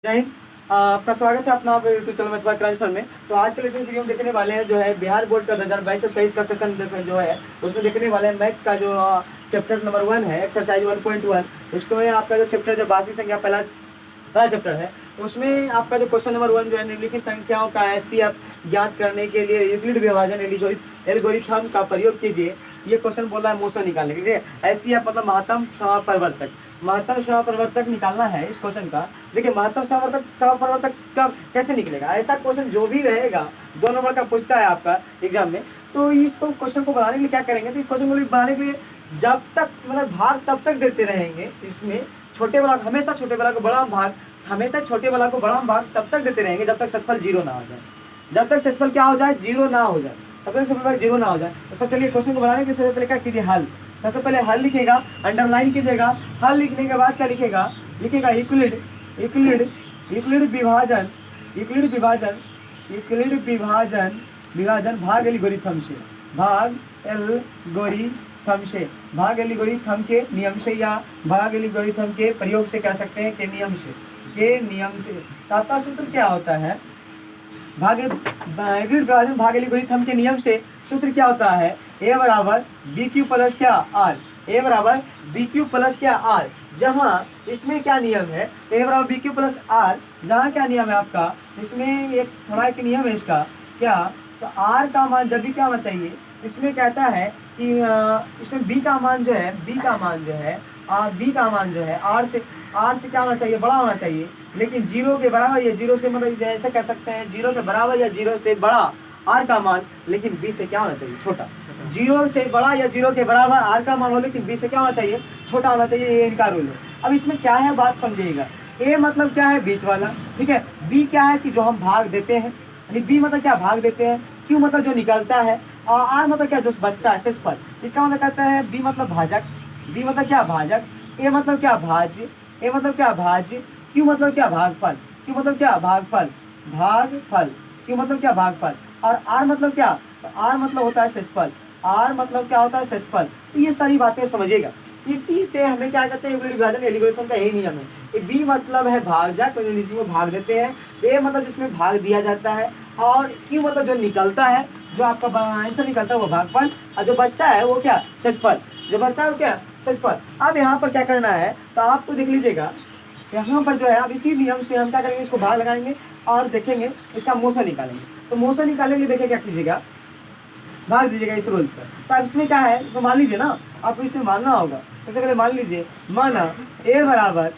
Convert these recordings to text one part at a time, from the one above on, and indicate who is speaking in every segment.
Speaker 1: जय हिंद। आपका स्वागत है अपना यूट्यूब चैनल में क्लासेस में। तो आज के लेटेस्ट वीडियो में देखने वाले हैं जो है बिहार बोर्ड का 2022 से 23 का सेशन जो है उसमें देखने वाले हैं मैथ का जो चैप्टर नंबर 1 है एक्सरसाइज 1.1। उसको है आपका जो चैप्टर जो बाकी संख्या पहला चैप्टर है। तो उसमें आपका जो क्वेश्चन नंबर 1 जो है निम्नलिखित संख्याओं का एचसीएफ ज्ञात करने के लिए यूक्लिड विभाजन एल्गोरिथम का प्रयोग कीजिए। ये क्वेश्चन बोल रहा है मोशन निकालने के लिए। एचसीएफ मतलब महत्तम समापरिवर्तक निकालना है इस क्वेश्चन का। देखिए महत्तम समापरिवर्तक का कैसे निकलेगा, ऐसा क्वेश्चन जो भी रहेगा 2 नंबर का पूछता है आपका एग्जाम में। तो इसको क्वेश्चन को बनाने के लिए क्या करेंगे, तो क्वेश्चन को बनाने के लिए जब तक मतलब भाग तब तक देते रहेंगे। इसमें छोटे वाला हमेशा छोटे वाला को बड़ा भाग तब तक देते रहेंगे जब तक सेक्सफल जीरो ना हो जाए। जब तक सेक्सफल क्या हो जाए, जीरो ना हो जाए, तब तक सेक्सफल जीरो ना हो जाए। तो सब चलिए क्वेश्चन को बनाने के सबसे पहले क्या कीजिए, हल। सबसे पहले हल लिखेगा, अंडरलाइन कीजिएगा। हल लिखने के बाद क्या लिखेगा विभाजन भाग एल्गोरिथम के नियम से या भाग एल्गोरिथम के प्रयोग से कह सकते हैं के नियम से। तात्पर्य सूत्र क्या होता है, भाग एल्गोरिथम के नियम से सूत्र क्या होता है, a बराबर बी क्यू प्लस क्या आर। जहाँ इसमें क्या नियम है, a बराबर बी क्यू प्लस आर, जहाँ क्या नियम है आपका, इसमें एक थोड़ा एक नियम है इसका क्या, तो r का मान जब भी क्या होना चाहिए, इसमें कहता है कि इसमें b का मान जो है r से क्या होना चाहिए, बड़ा होना चाहिए। लेकिन जीरो के बराबर या जीरो से मतलब ऐसे कह सकते हैं जीरो के बराबर या जीरो से बड़ा आर का मान, लेकिन बी से क्या होना चाहिए, छोटा। जीरो से बड़ा या जीरो के बराबर आर का मान हो, लेकिन बी से क्या होना चाहिए, छोटा होना चाहिए। ये इनका रूल है। अब इसमें क्या है बात समझिएगा। ए मतलब क्या है, बीच वाला, ठीक है। बी क्या है कि जो हम भाग देते हैं, यानी बी मतलब क्या, भाग देते हैं। क्यू मतलब जो निकलता है, और आर मतलब क्या, जो बचता है शेषफल। इसका मतलब कहता है बी मतलब भाजक, बी मतलब क्या, भाजक। ए मतलब क्या, भाज्य, ए मतलब क्या, भाज्य। क्यू मतलब क्या, भागफल, क्यू मतलब क्या, भागफल, क्यू मतलब क्या, भागफल। और आर मतलब क्या, तो आर मतलब होता है शेषफल, आर मतलब क्या होता है, शेषफल। तो ये सारी बातें समझिएगा। इसी से हमें क्या कहते हैं, यूक्लिड विभाजन एल्गोरिथम का यही नियम है। बी मतलब है भाजक, जिसमें भाग देते हैं। ए मतलब जिसमें भाग दिया जाता है। और क्यू मतलब जो निकलता है, जो आपका आंसर निकलता है वो भागफल, और जो बचता है वो क्या, शेषफल। जो बचता है वो क्या, शेषफल। अब यहाँ पर क्या करना है, तो आप तो देख लीजिएगा यहाँ पर जो है, अब इसी नियम से हम क्या करेंगे, इसको भाग लगाएंगे और देखेंगे इसका मोशन निकालेंगे। तो मोशन निकालेंगे, देखिए क्या कीजिएगा, भाग दीजिएगा इस रोल पर। तो अब इसमें क्या है, इसको मान लीजिए ना, आपको इसमें मानना होगा। सबसे पहले मान लीजिए, माना ए बराबर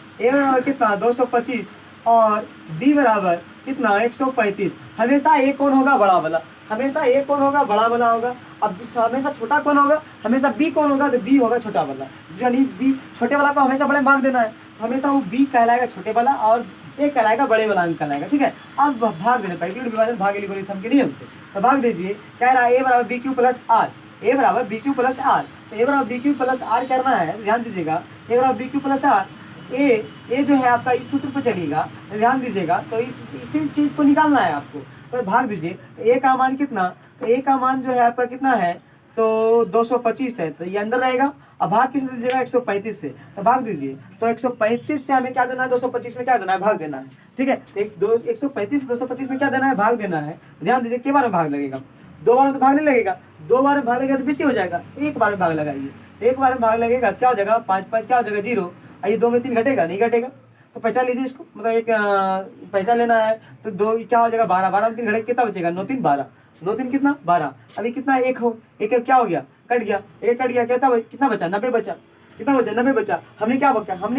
Speaker 1: कितना 225 और बी बराबर कितना 135। हमेशा ए कौन होगा, बड़ा वाला। हमेशा ए कौन होगा, बड़ा वाला होगा। अब हमेशा छोटा कौन होगा, हमेशा बी कौन होगा, तो बी होगा छोटा वाला। यानी बी छोटे वाला को हमेशा बड़े भाग देना है, हमेशा वो बी कहलाएगा छोटे वाला और ए कहलाएगा बड़े वाला अंक कहलाएगा, ठीक है। अब भाग देना पड़ेगा यूक्लिड विभाजन भाग एल्गोरिथम के नियम से। तो भाग दीजिए, कह रहा है ए बराबर बी क्यू प्लस आर, ए बराबर बी क्यू प्लस आर। तो ए बराबर बी क्यू प्लस आर करना है, ध्यान दीजिएगा। ए बराबर बी क्यू प्लस आर, ए जो है आपका इस सूत्र पर चलेगा, ध्यान दीजिएगा। तो इसी चीज को निकालना है आपको। तो भाग दीजिए, ए का मान कितना, तो ए का मान जो है आपका कितना है, तो 225 है, तो ये अंदर रहेगा। अब भाग किस दीजिएगा, 135 से। तो भाग दीजिए, तो 135 से हमें क्या देना है, 225 में क्या देना है, भाग देना है, ठीक है। 135 से 225 में क्या देना है, भाग देना है। ध्यान दीजिए, कितने बार में भाग लगेगा, 2 बार में तो भाग नहीं लगेगा। 2 बार में भाग लगेगा तो बेसी हो जाएगा। एक बार में भाग लगाइए, एक बार में भाग लगेगा, क्या हो जाएगा, 5 5 क्या हो जाएगा, 0। ये 2 में 3 घटेगा, नहीं घटेगा। तो पहचान लीजिए इसको, मतलब एक पैसा लेना है तो 2 क्या हो जाएगा, 12 12 में 3 घटेगा, कितना बचेगा, 9 3 12, 9 3 कितना 12। अभी कितना, एक हो, एक क्या हो गया, कट गया, एक कट गया, कितना बचा, 90 बचा। कितना बचा, 90 बचा। हमने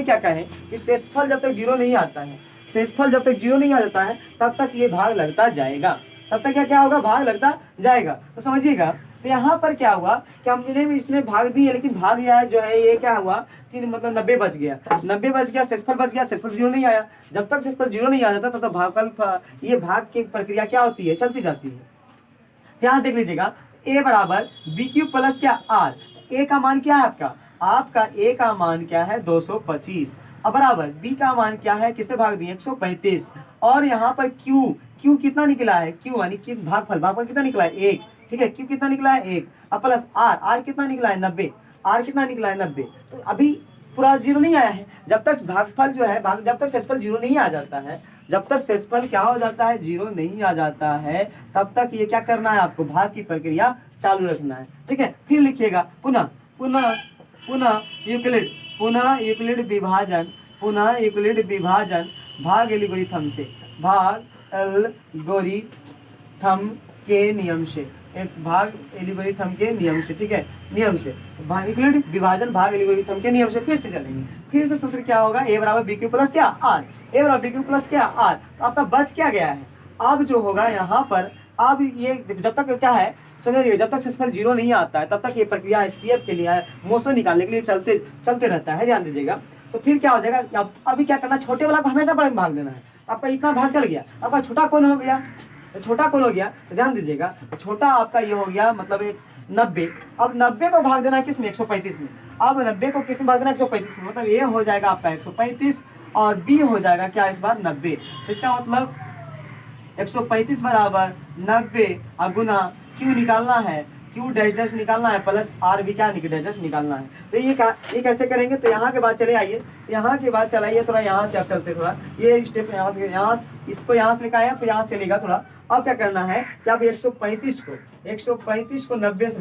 Speaker 1: क्या कहे कि शेषफल जब तक 0 नहीं आता है, शेषफल जब तक 0 नहीं आ जाता है तब तक ये भाग लगता जाएगा, तब तक क्या होगा, भाग लगता जाएगा। तो समझिएगा। तो यहाँ पर क्या हुआ कि हमने भी इसमें भाग दिए, लेकिन भाग यह जो है ये क्या हुआ कि मतलब 90 बच गया, 90 बच गया, शेषफल बच गया, शेषफल 0 नहीं आया। जब तक शेषफल 0 नहीं आ जाता तब तक भागफल, ये भाग की प्रक्रिया क्या होती है, चलती जाती है। ध्यान देख लीजिएगा, ए बराबर बी क्यू प्लस क्या आर। ए का मान क्या है आपका ए का मान क्या है, 225। अब बराबर बी का मान क्या है, किसे भाग दिए, 135। और यहाँ पर क्यू कितना निकला है, क्यू यानी कि भागफल कितना निकला है, 1, ठीक है। क्यू कितना निकला है, 1। अब प्लस आर कितना निकला है, 90। आर कितना निकला है, 90। तो अभी पूरा 0 नहीं आया है। जब तक भागफल जो है जब तक शेषफल 0 नहीं आ जाता है जब तक शेषफल क्या हो जाता है, 0 नहीं आ जाता है, तब तक ये क्या करना है आपको, भाग की प्रक्रिया चालू रखना है। ठीक है, फिर लिखिएगा पुनः पुनः पुनः यूक्लिड, पुनः यूक्लिड विभाजन, पुनः यूक्लिड विभाजन भाग एल्गोरिथम से, भाग एल्गोरिथम के नियम से, एक भाग एल्गोरिथम के नियम से। ठीक है, नियम से भाग यूक्लिड विभाजन भाग एल्गोरिथम के नियम से फिर से चलेंगे। फिर से सूत्र क्या होगा, a बराबर बी क्यू प्लस क्या आर, ए बराबर बी क्यू प्लस क्या आर। तो आपका बच क्या गया है, अब जो होगा यहाँ पर, अब ये जब तक क्या है समझिए, जब तक शेषफल 0 नहीं आता है तब तक ये प्रक्रिया एचसीएफ के लिए, मोशन निकालने के लिए चलते रहता है, ध्यान दीजिएगा। तो फिर क्या हो जाएगा, अभी क्या करना, छोटे वाला को हमेशा बड़े में भाग देना है। आपका इतना भाग चल गया, आपका छोटा कौन हो गया, छोटा कौन हो गया, तो ध्यान दीजिएगा, छोटा आपका ये हो गया मतलब 90। अब 90 को भाग देना है किस में, 135 में। अब 90 को किस में भाग देना, 135 में, मतलब ये हो जाएगा आपका 135 और बी हो जाएगा क्या इस बार 90। इसका मतलब 135 बराबर 90 गुना क्यू निकालना है, क्यू डैश डैश निकालना है, प्लस आर भी क्या डैश डैश निकालना है। तो ये कैसे करेंगे, तो यहाँ के बाद चले आइए, यहाँ के बाद चलाइए थोड़ा, यहाँ से आप चलते थोड़ा, ये स्टेप यहाँ इसको यहाँ से निकाया फिर यहाँ से चलेगा थोड़ा। अब क्या करना है कि आप 135 को 90 से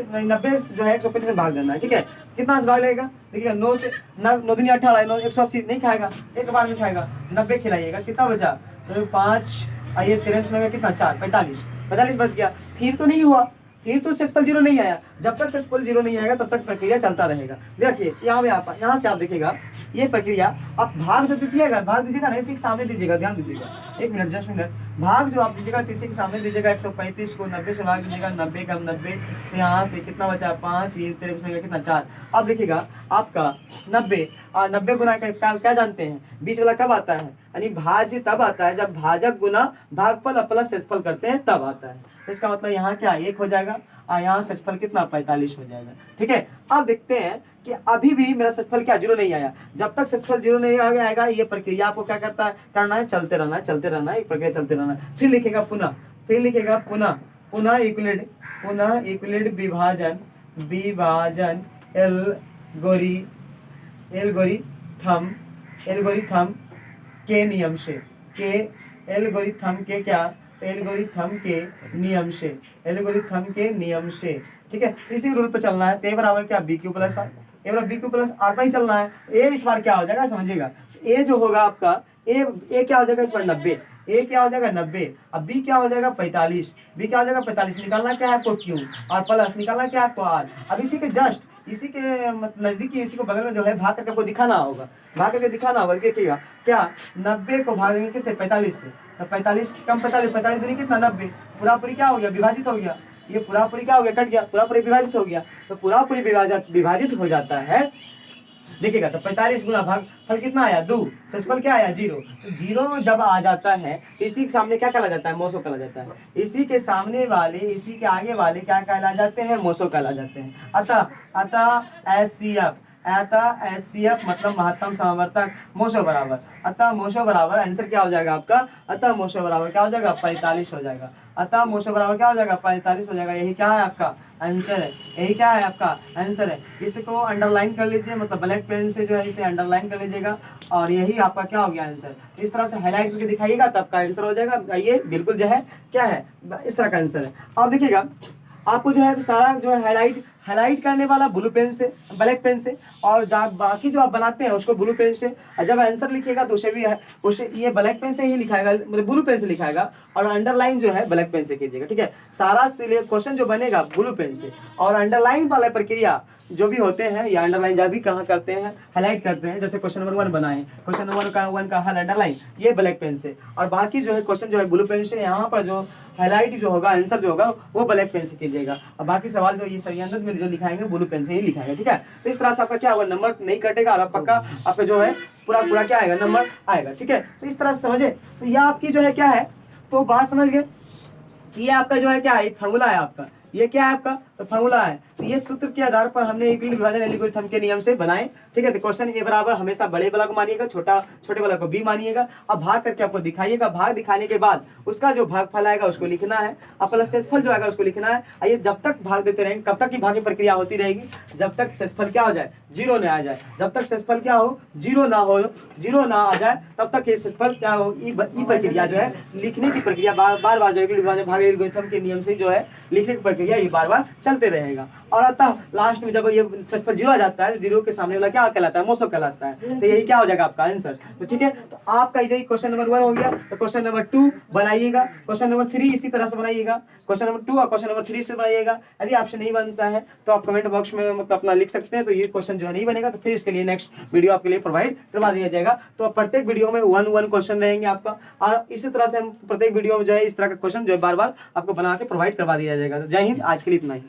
Speaker 1: 90 जो है 135 में भाग देना है। ठीक है, कितना से भाग लेगा, देखिएगा 9 से 9 दूनी 18, 180 नहीं खाएगा, एक बार में खाएगा, 90 खिलाइएगा, कितना बचा, तो 5 आइए 13 में कितना 4 45 बच गया। फिर तो नहीं हुआ, फिर तो शेषफल 0 नहीं आया। जब तक शेषफल 0 नहीं आएगा तब तक प्रक्रिया चलता रहेगा। देखिए यहाँ से आप देखिएगा ये प्रक्रिया, आप भाग जो दीजिएगा, भाग दीजिएगा ना इसी के सामने दीजिएगा, ध्यान दीजिएगा, एक मिनट जस्ट मिनट, भाग जो आप दीजिएगा इसी के सामने दीजिएगा। 135 को 90 से भाग दीजिएगा, 90 का 90, तो यहाँ से कितना बचा 5, ये 13 में कितना 4। अब देखिएगा आपका 90 और 90 गुना क्या जानते हैं, बीच वाला कब आता है, यानी भाज्य तब आता है जब भाजक गुना भागफल प्लस शेषफल करते हैं तब आता है। इसका मतलब यहाँ क्या 1 हो जाएगा और यहाँ शेषफल कितना 45 हो जाएगा। ठीक है, अब देखते हैं कि अभी भी मेरा शेषफल क्या 0 नहीं आया। जब तक शेषफल 0 नहीं आएगा ये प्रक्रिया आपको क्या करना है, चलते रहना है, एक प्रक्रिया चलते रहना है। फिर लिखेगा पुनः यूक्लिड विभाजन एल्गोरिथम के नियम से, एल्गोरिथम के नियम से। ठीक है, इसी रूल पे चलना है। ए बराबर क्या बी क्यू प्लस आर, ए बराबर बी क्यू प्लस आर पर ही चलना है। ए इस बार क्या हो जाएगा समझिएगा, ए जो होगा आपका ए क्या हो जाएगा इस बार 90, ए क्या हो जाएगा 90, अब बी क्या हो जाएगा 45, बी क्या हो जाएगा 45, निकालना क्या है आपको क्यू और प्लस निकालना क्या है आपको आर। अब इसी के जस्ट इसी के नजदीकी इसी को बगल में जो है भाग करके आपको दिखाना होगा, देखिएगा क्या 90 को भाग देंगे किससे 45 से, तो 45 कम 45 दूनी कितना 90, पूरा पूरी क्या हो गया विभाजित हो गया, ये पूरा पूरी क्या हो गया कट गया, पूरा पूरी विभाजित हो गया, तो पूरा पूरी विभाजित हो जाता है। देखिएगा तो 45 गुना भाग फल कितना आया 2, शेषफल क्या आया 0। तो 0 जब आ जाता है इसी के सामने क्या कहला जाता है, मोसो कहला जाता है। इसी के सामने वाले इसी के आगे वाले क्या कहला जाते हैं, मोसो कहला जाते हैं। अतः एचसीएफ मतलब महत्तम समावर्तक मोसो बराबर, अतः मोसो बराबर आंसर क्या हो जाएगा आपका, अतः मोसो बराबर क्या हो जाएगा 45 हो जाएगा, अतः मोसो बराबर क्या हो जाएगा 45 हो जाएगा। यही क्या है आपका आंसर है, यही क्या है आपका आंसर है। इसको अंडरलाइन कर लीजिए, मतलब ब्लैक पेन से जो है इसे अंडरलाइन कर लीजिएगा और यही आपका क्या हो गया आंसर। इस तरह से हाईलाइट करके दिखाइएगा तब का आंसर हो जाएगा। ये बिल्कुल जो है क्या है इस तरह का आंसर है। अब देखिएगा आपको जो है सारा जो है हाईलाइट करने वाला ब्लू पेन से ब्लैक पेन से, और जब बाकी जो आप बनाते हैं उसको ब्लू पेन से, और जब आंसर लिखिएगा तो उसे भी उसे ये ब्लैक पेन से ही लिखाएगा, मतलब ब्लू पेन से लिखाएगा, और अंडरलाइन जो है ब्लैक पेन से कीजिएगा। ठीक है, सारा क्वेश्चन जो बनेगा ब्लू पेन से, और अंडरलाइन वाला प्रक्रिया जो भी होते हैं या अंडरलाइन जब भी कहाँ करते हैं हाईलाइट करते हैं, जैसे क्वेश्चन नंबर 1 बनाए, क्वेश्चन नंबर 1 का हल अंडरलाइन ये ब्लैक पेन से, और बाकी जो है क्वेश्चन जो है ब्लू पेन से, यहाँ पर जो हाईलाइट जो होगा आंसर जो होगा वो ब्लैक पेन से कीजिएगा, और बाकी सवाल जो ये सही आंसर में जो लिखाएंगे ब्लू पेन से ही लिखाएंगे। ठीक है, तो इस तरह से आपका क्या होगा नंबर नहीं कटेगा और पक्का आपका जो है पूरा क्या आएगा नंबर आएगा। ठीक है, तो इस तरह से समझे, तो यह आपकी जो है क्या है, तो बात समझ गए, ये आपका जो है क्या है फॉर्मूला है आपका, ये क्या है आपका तो फॉर्मूला है। तो ये सूत्र के आधार पर हमने यूक्लिड विभाजन एल्गोरिथम के नियम से बनाए, ठीक है। तो क्वेश्चन ए बराबर हमेशा बड़े वाला को मानिएगा, छोटे वाला को बी मानिएगा। अब भाग करके आपको दिखाइएगा, भाग दिखाने के बाद उसका जो भागफल आएगा उसको लिखना है, अब प्लस शेषफल जो आएगा उसको लिखना है। आइए जब तक भाग देते रहेंगे, कब तक की भाग की प्रक्रिया होती रहेगी, जब तक शेषफल क्या हो जाए, जीरो ना आ जाए। जब तक शेषफल क्या हो, जीरो ना आ जाए, तब तक ये शेषफल क्या हो, ई प्रक्रिया जो है लिखने की प्रक्रिया बार बार जो है भाग एल्गोरिथम के नियम से जो है लिखने की प्रक्रिया ये बार बार चलते रहेगा। और अतः लास्ट में जब ये शेषफल जीरो आ जाता है, जीरो के सामने वाला क्या कहलाता है, मौसम कहलाता है। तो यही क्या हो जाएगा आपका आंसर। तो ठीक है, तो आपका यही क्वेश्चन नंबर 1 हो गया। तो क्वेश्चन नंबर 2 बनाइएगा, क्वेश्चन नंबर 3 इसी तरह से बनाइएगा, क्वेश्चन नंबर 2 और क्वेश्चन नंबर 3 से बनाइएगा। यदि आपसे नहीं बनता है तो आप कमेंट बॉक्स में मतलब अपना लिख सकते हैं। तो ये क्वेश्चन जो है नहीं बनेगा तो फिर इसके लिए नेक्स्ट वीडियो आपके लिए प्रोवाइड करवा दिया जाएगा। तो प्रत्येक वीडियो में 1 क्वेश्चन रहेंगे आपका, और इसी तरह से हम प्रत्येक वीडियो में जो है इस तरह का क्वेश्चन जो है बार बार आपको बना के प्रोवाइड करवा दिया जाएगा। तो जय हिंद, आज के लिए इतना ही।